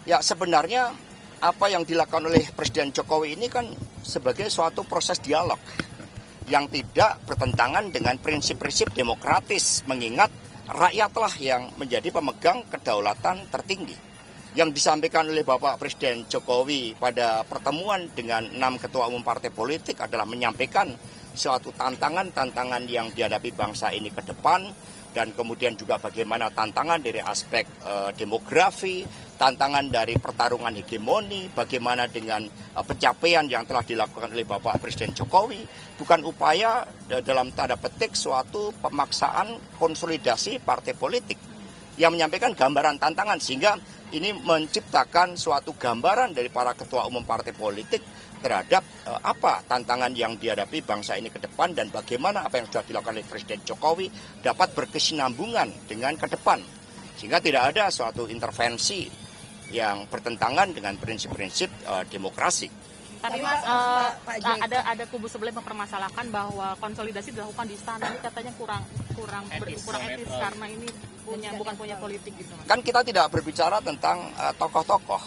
Ya sebenarnya apa yang dilakukan oleh Presiden Jokowi ini kan sebagai suatu proses dialog yang tidak bertentangan dengan prinsip-prinsip demokratis, mengingat rakyatlah yang menjadi pemegang kedaulatan tertinggi. Yang disampaikan oleh Bapak Presiden Jokowi pada pertemuan dengan 6 ketua umum partai politik adalah menyampaikan suatu tantangan-tantangan yang dihadapi bangsa ini ke depan, dan kemudian juga bagaimana tantangan dari aspek demografi, tantangan dari pertarungan hegemoni, bagaimana dengan pencapaian yang telah dilakukan oleh Bapak Presiden Jokowi, bukan upaya dalam tanda petik suatu pemaksaan konsolidasi partai politik, yang menyampaikan gambaran tantangan, sehingga ini menciptakan suatu gambaran dari para ketua umum partai politik terhadap apa tantangan yang dihadapi bangsa ini ke depan, dan bagaimana apa yang sudah dilakukan oleh Presiden Jokowi dapat berkesinambungan dengan ke depan, sehingga tidak ada suatu intervensi yang bertentangan dengan prinsip-prinsip demokrasi. Tapi Mas, ada kubu sebelah mempermasalahkan bahwa konsolidasi dilakukan di istana ini katanya kurang etis karena ini bukan punya politik gitu. Kan kita tidak berbicara tentang tokoh-tokoh,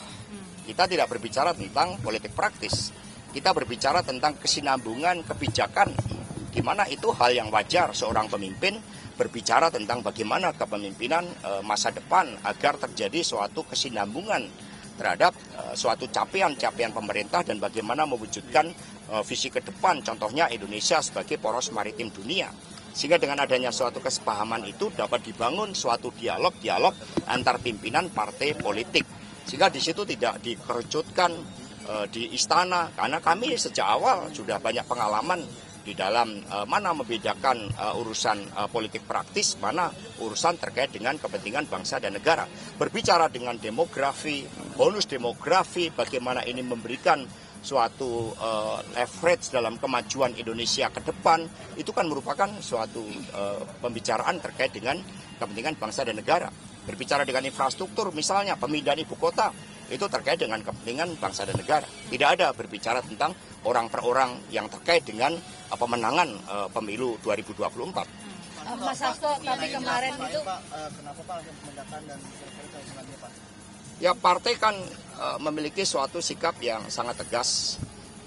kita tidak berbicara tentang politik praktis, kita berbicara tentang kesinambungan kebijakan, di mana itu hal yang wajar seorang pemimpin berbicara tentang bagaimana kepemimpinan masa depan agar terjadi suatu kesinambungan terhadap suatu capaian-capaian pemerintah dan bagaimana mewujudkan visi ke depan, contohnya Indonesia sebagai poros maritim dunia. Sehingga dengan adanya suatu kesepahaman itu dapat dibangun suatu dialog antar pimpinan partai politik. Sehingga di situ tidak dikerucutkan di istana, karena kami sejak awal sudah banyak pengalaman di dalam mana membedakan urusan politik praktis, mana urusan terkait dengan kepentingan bangsa dan negara. Berbicara dengan demografi, bonus demografi, bagaimana ini memberikan suatu leverage dalam kemajuan Indonesia ke depan, itu kan merupakan suatu pembicaraan terkait dengan kepentingan bangsa dan negara. Berbicara dengan infrastruktur, misalnya pemindahan ibu kota, itu terkait dengan kepentingan bangsa dan negara. Tidak ada berbicara tentang orang per orang yang terkait dengan pemenangan pemilu 2024. Mas Hasto, tapi kemarin itu kenapa Pak memindahkan dan kira-kira Pak? Ya, partai kan memiliki suatu sikap yang sangat tegas.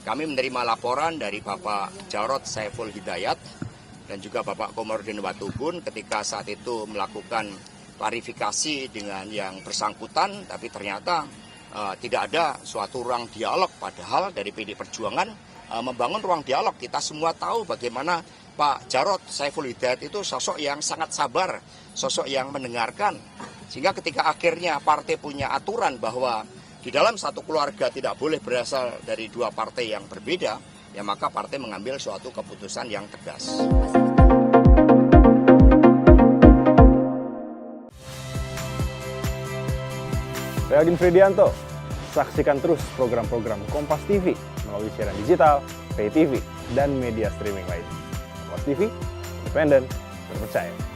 Kami menerima laporan dari Bapak Jarod Saiful Hidayat dan juga Bapak Komarudin Watubun ketika saat itu melakukan klarifikasi dengan yang bersangkutan, tapi ternyata tidak ada suatu ruang dialog, padahal dari PD Perjuangan membangun ruang dialog. Kita semua tahu bagaimana Pak Jarod Saiful Hidayat itu sosok yang sangat sabar, sosok yang mendengarkan. Sehingga ketika akhirnya partai punya aturan bahwa di dalam satu keluarga tidak boleh berasal dari dua partai yang berbeda, ya maka partai mengambil suatu keputusan yang tegas. Saya Agin Fridianto. Saksikan terus program-program Kompas TV melalui siaran digital, pay TV, dan media streaming lain. Kompas TV, independen, terpercaya.